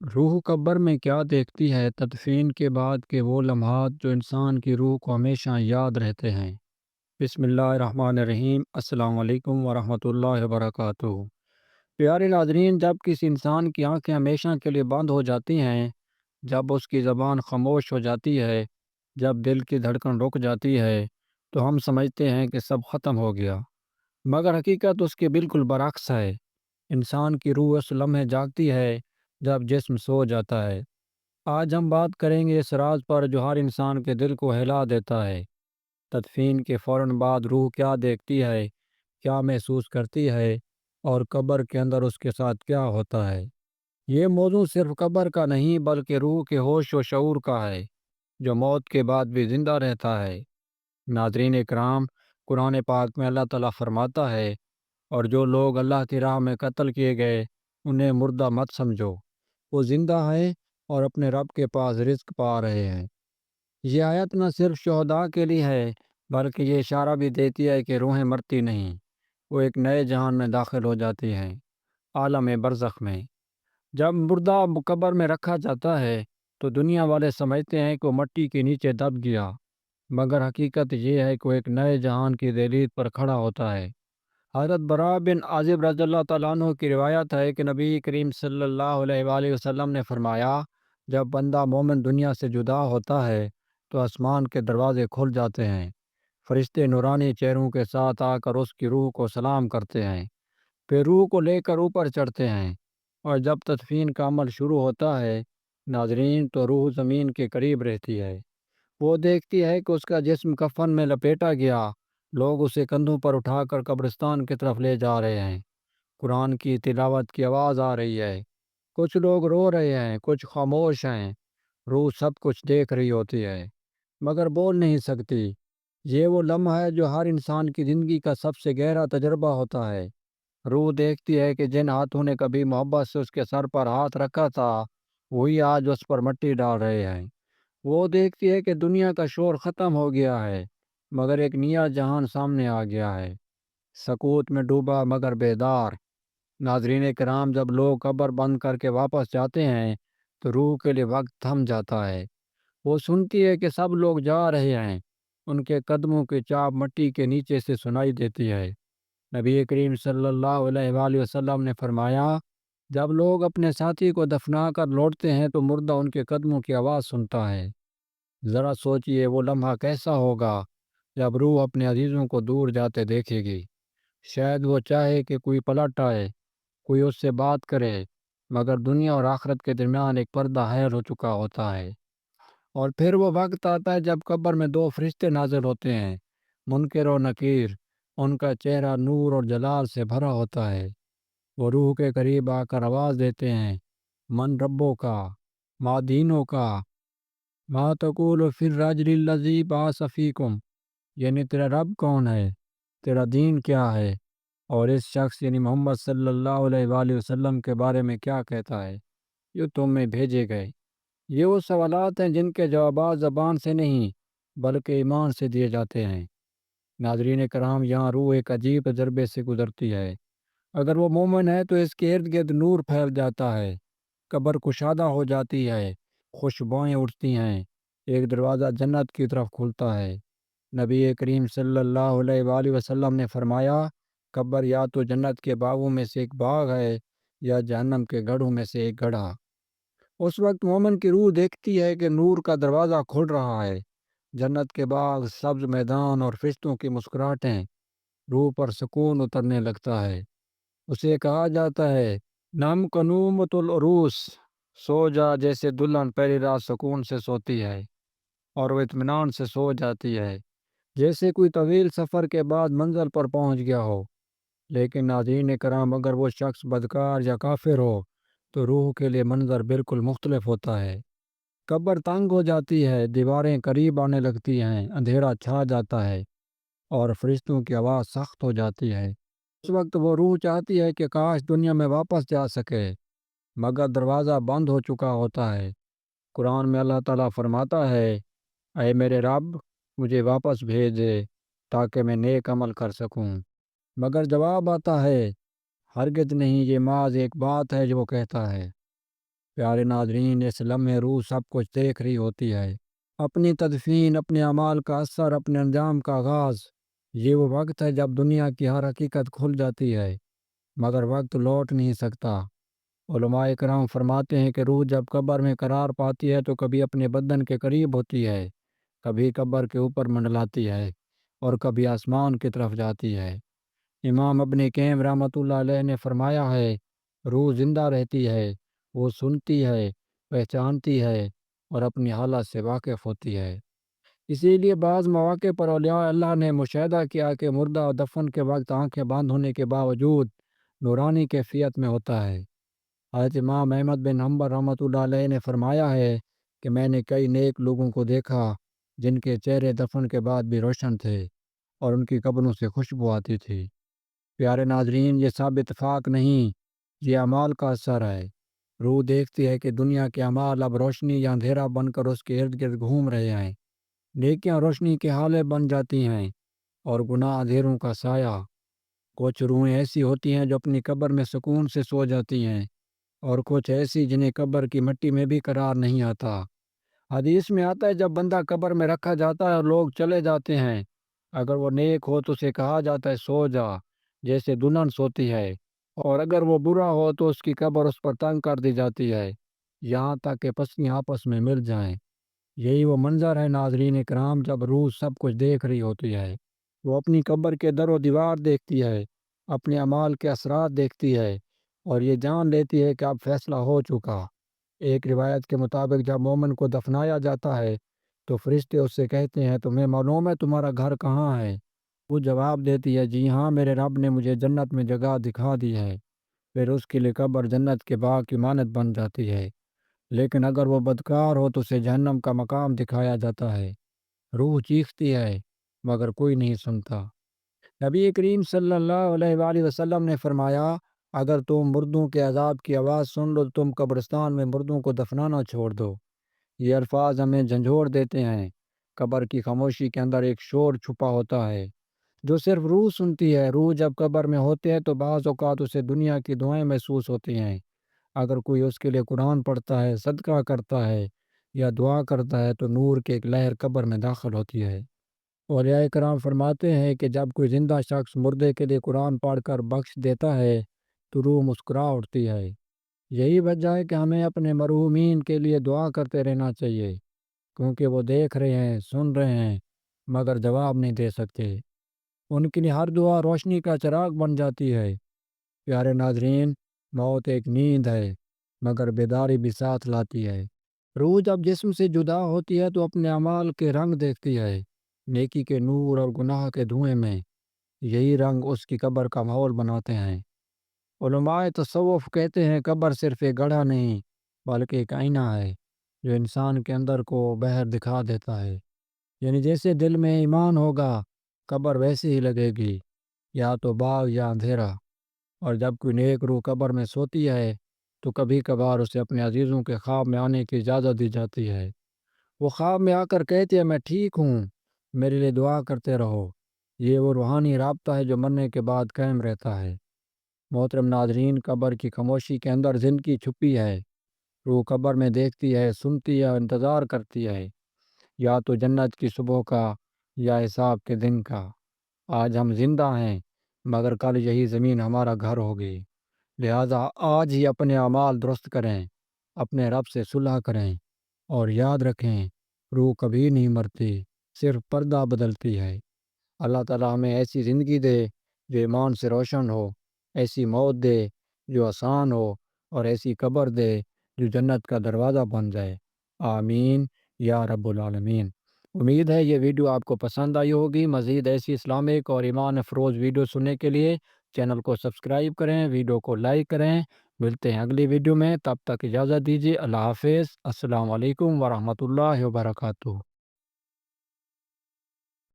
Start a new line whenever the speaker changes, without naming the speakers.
روح قبر میں کیا دیکھتی ہے تدفین کے بعد کے وہ لمحات جو انسان کی روح کو ہمیشہ یاد رہتے ہیں؟ بسم اللہ الرحمن الرحیم۔ السلام علیکم ورحمۃ اللہ وبرکاتہ۔ پیارے ناظرین، جب کسی انسان کی آنکھیں ہمیشہ کے لیے بند ہو جاتی ہیں، جب اس کی زبان خاموش ہو جاتی ہے، جب دل کی دھڑکن رک جاتی ہے، تو ہم سمجھتے ہیں کہ سب ختم ہو گیا۔ مگر حقیقت اس کے بالکل برعکس ہے۔ انسان کی روح اس لمحے جاگتی ہے جب جسم سو جاتا ہے۔ آج ہم بات کریں گے اس راز پر جو ہر انسان کے دل کو ہلا دیتا ہے۔ تدفین کے فوراً بعد روح کیا دیکھتی ہے، کیا محسوس کرتی ہے، اور قبر کے اندر اس کے ساتھ کیا ہوتا ہے۔ یہ موضوع صرف قبر کا نہیں بلکہ روح کے ہوش و شعور کا ہے، جو موت کے بعد بھی زندہ رہتا ہے۔ ناظرین اکرام، قرآن پاک میں اللہ تعالیٰ فرماتا ہے، اور جو لوگ اللہ کی راہ میں قتل کیے گئے انہیں مردہ مت سمجھو، وہ زندہ ہیں اور اپنے رب کے پاس رزق پا رہے ہیں۔ یہ آیت نہ صرف شہداء کے لیے ہے بلکہ یہ اشارہ بھی دیتی ہے کہ روحیں مرتی نہیں، وہ ایک نئے جہان میں داخل ہو جاتی ہیں، عالم برزخ میں۔ جب مردہ قبر میں رکھا جاتا ہے تو دنیا والے سمجھتے ہیں کہ وہ مٹی کے نیچے دب گیا، مگر حقیقت یہ ہے کہ وہ ایک نئے جہان کی دہلیز پر کھڑا ہوتا ہے۔ حضرت براء بن عازب رضی اللہ تعالیٰ عنہ کی روایت ہے کہ نبی کریم صلی اللہ علیہ وآلہ وسلم نے فرمایا، جب بندہ مومن دنیا سے جدا ہوتا ہے تو آسمان کے دروازے کھل جاتے ہیں، فرشتے نورانی چہروں کے ساتھ آ کر اس کی روح کو سلام کرتے ہیں، پھر روح کو لے کر اوپر چڑھتے ہیں، اور جب تدفین کا عمل شروع ہوتا ہے ناظرین، تو روح زمین کے قریب رہتی ہے۔ وہ دیکھتی ہے کہ اس کا جسم کفن میں لپیٹا گیا، لوگ اسے کندھوں پر اٹھا کر قبرستان کی طرف لے جا رہے ہیں، قرآن کی تلاوت کی آواز آ رہی ہے، کچھ لوگ رو رہے ہیں، کچھ خاموش ہیں، روح سب کچھ دیکھ رہی ہوتی ہے مگر بول نہیں سکتی۔ یہ وہ لمحہ ہے جو ہر انسان کی زندگی کا سب سے گہرا تجربہ ہوتا ہے۔ روح دیکھتی ہے کہ جن ہاتھوں نے کبھی محبت سے اس کے سر پر ہاتھ رکھا تھا وہی آج اس پر مٹی ڈال رہے ہیں۔ وہ دیکھتی ہے کہ دنیا کا شور ختم ہو گیا ہے مگر ایک نیا جہان سامنے آ گیا ہے، سکوت میں ڈوبا مگر بیدار۔ ناظرین کرام، جب لوگ قبر بند کر کے واپس جاتے ہیں تو روح کے لیے وقت تھم جاتا ہے۔ وہ سنتی ہے کہ سب لوگ جا رہے ہیں، ان کے قدموں کی چاپ مٹی کے نیچے سے سنائی دیتی ہے۔ نبی کریم صلی اللہ علیہ وآلہ وسلم نے فرمایا، جب لوگ اپنے ساتھی کو دفنا کر لوٹتے ہیں تو مردہ ان کے قدموں کی آواز سنتا ہے۔ ذرا سوچئے وہ لمحہ کیسا ہوگا جب روح اپنے عزیزوں کو دور جاتے دیکھے گی۔ شاید وہ چاہے کہ کوئی پلٹ آئے، کوئی اس سے بات کرے، مگر دنیا اور آخرت کے درمیان ایک پردہ حائل ہو چکا ہوتا ہے۔ اور پھر وہ وقت آتا ہے جب قبر میں دو فرشتے نازل ہوتے ہیں، منکر اور نکیر۔ ان کا چہرہ نور اور جلال سے بھرا ہوتا ہے۔ وہ روح کے قریب آ کر آواز دیتے ہیں، من ربوں کا، ما دینوں کا، ما تقول فی الرجل الذی بعث فیکم، یعنی تیرا رب کون ہے، تیرا دین کیا ہے، اور اس شخص یعنی محمد صلی اللہ علیہ وآلہ وسلم کے بارے میں کیا کہتا ہے جو تم میں بھیجے گئے۔ یہ وہ سوالات ہیں جن کے جوابات زبان سے نہیں بلکہ ایمان سے دیے جاتے ہیں۔ ناظرین کرام، یہاں روح ایک عجیب تجربے سے گزرتی ہے۔ اگر وہ مومن ہے تو اس کے ارد گرد نور پھیل جاتا ہے، قبر کشادہ ہو جاتی ہے، خوشبوئیں اٹھتی ہیں، ایک دروازہ جنت کی طرف کھلتا ہے۔ نبی کریم صلی اللہ علیہ وآلہ وسلم نے فرمایا، قبر یا تو جنت کے باغوں میں سے ایک باغ ہے یا جہنم کے گڑھوں میں سے ایک گڑھا۔ اس وقت مومن کی روح دیکھتی ہے کہ نور کا دروازہ کھل رہا ہے، جنت کے باغ، سبز میدان اور فرشتوں کی مسکراہٹیں۔ روح پر سکون اترنے لگتا ہے۔ اسے کہا جاتا ہے، نم کنومت العروس، سو جا جیسے دلہن پہلی رات سکون سے سوتی ہے، اور وہ اطمینان سے سو جاتی ہے جیسے کوئی طویل سفر کے بعد منزل پر پہنچ گیا ہو۔ لیکن ناظرین کرام، اگر وہ شخص بدکار یا کافر ہو تو روح کے لیے منظر بالکل مختلف ہوتا ہے۔ قبر تنگ ہو جاتی ہے، دیواریں قریب آنے لگتی ہیں، اندھیرا چھا جاتا ہے، اور فرشتوں کی آواز سخت ہو جاتی ہے۔ اس وقت وہ روح چاہتی ہے کہ کاش دنیا میں واپس جا سکے، مگر دروازہ بند ہو چکا ہوتا ہے۔ قرآن میں اللہ تعالیٰ فرماتا ہے، اے میرے رب، مجھے واپس بھیج دے تاکہ میں نیک عمل کر سکوں۔ مگر جواب آتا ہے، ہرگز نہیں، یہ محض ایک بات ہے جو وہ کہتا ہے۔ پیارے ناظرین، اس لمحے روح سب کچھ دیکھ رہی ہوتی ہے، اپنی تدفین، اپنے اعمال کا اثر، اپنے انجام کا آغاز۔ یہ وہ وقت ہے جب دنیا کی ہر حقیقت کھل جاتی ہے، مگر وقت لوٹ نہیں سکتا۔ علماء کرام فرماتے ہیں کہ روح جب قبر میں قرار پاتی ہے تو کبھی اپنے بدن کے قریب ہوتی ہے، کبھی قبر کے اوپر منڈلاتی ہے، اور کبھی آسمان کی طرف جاتی ہے۔ امام ابن قیم رحمۃ اللہ علیہ نے فرمایا ہے، روح زندہ رہتی ہے، وہ سنتی ہے، پہچانتی ہے، اور اپنی حالت سے واقف ہوتی ہے۔ اسی لیے بعض مواقع پر اولیاء اللہ نے مشاہدہ کیا کہ مردہ دفن کے وقت آنکھیں بند ہونے کے باوجود نورانی کیفیت میں ہوتا ہے۔ حضرت امام احمد بن حنبل رحمۃ اللہ علیہ نے فرمایا ہے کہ میں نے کئی نیک لوگوں کو دیکھا جن کے چہرے دفن کے بعد بھی روشن تھے اور ان کی قبروں سے خوشبو آتی تھی۔ پیارے ناظرین، یہ سب اتفاق نہیں، یہ اعمال کا اثر ہے۔ روح دیکھتی ہے کہ دنیا کے اعمال اب روشنی یا اندھیرا بن کر اس کے ارد گرد گھوم رہے ہیں۔ نیکیاں روشنی کے حالے بن جاتی ہیں اور گناہ اندھیروں کا سایہ۔ کچھ روحیں ایسی ہوتی ہیں جو اپنی قبر میں سکون سے سو جاتی ہیں، اور کچھ ایسی جنہیں قبر کی مٹی میں بھی قرار نہیں آتا۔ حدیث میں آتا ہے جب بندہ قبر میں رکھا جاتا ہے اور لوگ چلے جاتے ہیں، اگر وہ نیک ہو تو اسے کہا جاتا ہے سو جا، جیسے دلہن سوتی ہے، اور اگر وہ برا ہو تو اس کی قبر اس پر تنگ کر دی جاتی ہے، یہاں تک کہ پسلیاں آپس میں مل جائیں۔ یہی وہ منظر ہے ناظرین کرام جب روح سب کچھ دیکھ رہی ہوتی ہے۔ وہ اپنی قبر کے در و دیوار دیکھتی ہے، اپنے اعمال کے اثرات دیکھتی ہے، اور یہ جان لیتی ہے کہ اب فیصلہ ہو چکا۔ ایک روایت کے مطابق جب مومن کو دفنایا جاتا ہے تو فرشتے اس سے کہتے ہیں تمہیں معلوم ہے تمہارا گھر کہاں ہے؟ وہ جواب دیتی ہے جی ہاں، میرے رب نے مجھے جنت میں جگہ دکھا دی ہے۔ پھر اس کے لیے قبر جنت کے باغ کی مانند بن جاتی ہے، لیکن اگر وہ بدکار ہو تو اسے جہنم کا مقام دکھایا جاتا ہے۔ روح چیختی ہے مگر کوئی نہیں سنتا۔ نبی کریم صلی اللہ علیہ وآلہ وسلم نے فرمایا، اگر تم مردوں کے عذاب کی آواز سن لو تو تم قبرستان میں مردوں کو دفنانا چھوڑ دو۔ یہ الفاظ ہمیں جھنجھوڑ دیتے ہیں۔ قبر کی خاموشی کے اندر ایک شور چھپا ہوتا ہے جو صرف روح سنتی ہے۔ روح جب قبر میں ہوتے ہیں تو بعض اوقات اسے دنیا کی دعائیں محسوس ہوتی ہیں۔ اگر کوئی اس کے لیے قرآن پڑھتا ہے، صدقہ کرتا ہے یا دعا کرتا ہے تو نور کی ایک لہر قبر میں داخل ہوتی ہے۔ اولیاء کرام فرماتے ہیں کہ جب کوئی زندہ شخص مردے کے لیے قرآن پڑھ کر بخش دیتا ہے تو روح مسکرا اٹھتی ہے۔ یہی وجہ ہے کہ ہمیں اپنے مرحومین کے لیے دعا کرتے رہنا چاہیے، کیونکہ وہ دیکھ رہے ہیں، سن رہے ہیں، مگر جواب نہیں دے سکتے۔ ان کے لیے ہر دعا روشنی کا چراغ بن جاتی ہے۔ پیارے ناظرین، موت ایک نیند ہے مگر بیداری بھی ساتھ لاتی ہے۔ روح جب جسم سے جدا ہوتی ہے تو اپنے اعمال کے رنگ دیکھتی ہے، نیکی کے نور اور گناہ کے دھوئیں میں۔ یہی رنگ اس کی قبر کا ماحول بناتے ہیں۔ علماء تصوف کہتے ہیں قبر صرف ایک گڑھا نہیں بلکہ ایک آئینہ ہے جو انسان کے اندر کو باہر دکھا دیتا ہے۔ یعنی جیسے دل میں ایمان ہوگا قبر ویسی ہی لگے گی، یا تو باغ یا اندھیرا۔ اور جب کوئی نیک روح قبر میں سوتی ہے تو کبھی کبھار اسے اپنے عزیزوں کے خواب میں آنے کی اجازت دی جاتی ہے۔ وہ خواب میں آ کر کہتی ہے میں ٹھیک ہوں، میرے لیے دعا کرتے رہو۔ یہ وہ روحانی رابطہ ہے جو مرنے کے بعد قائم رہتا ہے۔ محترم ناظرین، قبر کی خاموشی کے اندر زندگی چھپی ہے۔ روح قبر میں دیکھتی ہے، سنتی ہے اور انتظار کرتی ہے، یا تو جنت کی صبح کا یا حساب کے دن کا۔ آج ہم زندہ ہیں مگر کل یہی زمین ہمارا گھر ہوگی، لہذا آج ہی اپنے اعمال درست کریں، اپنے رب سے صلح کریں، اور یاد رکھیں روح کبھی نہیں مرتی، صرف پردہ بدلتی ہے۔ اللہ تعالیٰ ہمیں ایسی زندگی دے جو ایمان سے روشن ہو، ایسی موت دے جو آسان ہو، اور ایسی قبر دے جو جنت کا دروازہ بن جائے۔ آمین یا رب العالمین۔ امید ہے یہ ویڈیو آپ کو پسند آئی ہوگی۔ مزید ایسی اسلامک اور ایمان افروز ویڈیو سننے کے لیے چینل کو سبسکرائب کریں، ویڈیو کو لائک کریں۔ ملتے ہیں اگلی ویڈیو میں، تب تک اجازت دیجیے۔ اللہ حافظ۔ السلام علیکم ورحمۃ اللہ وبرکاتہ۔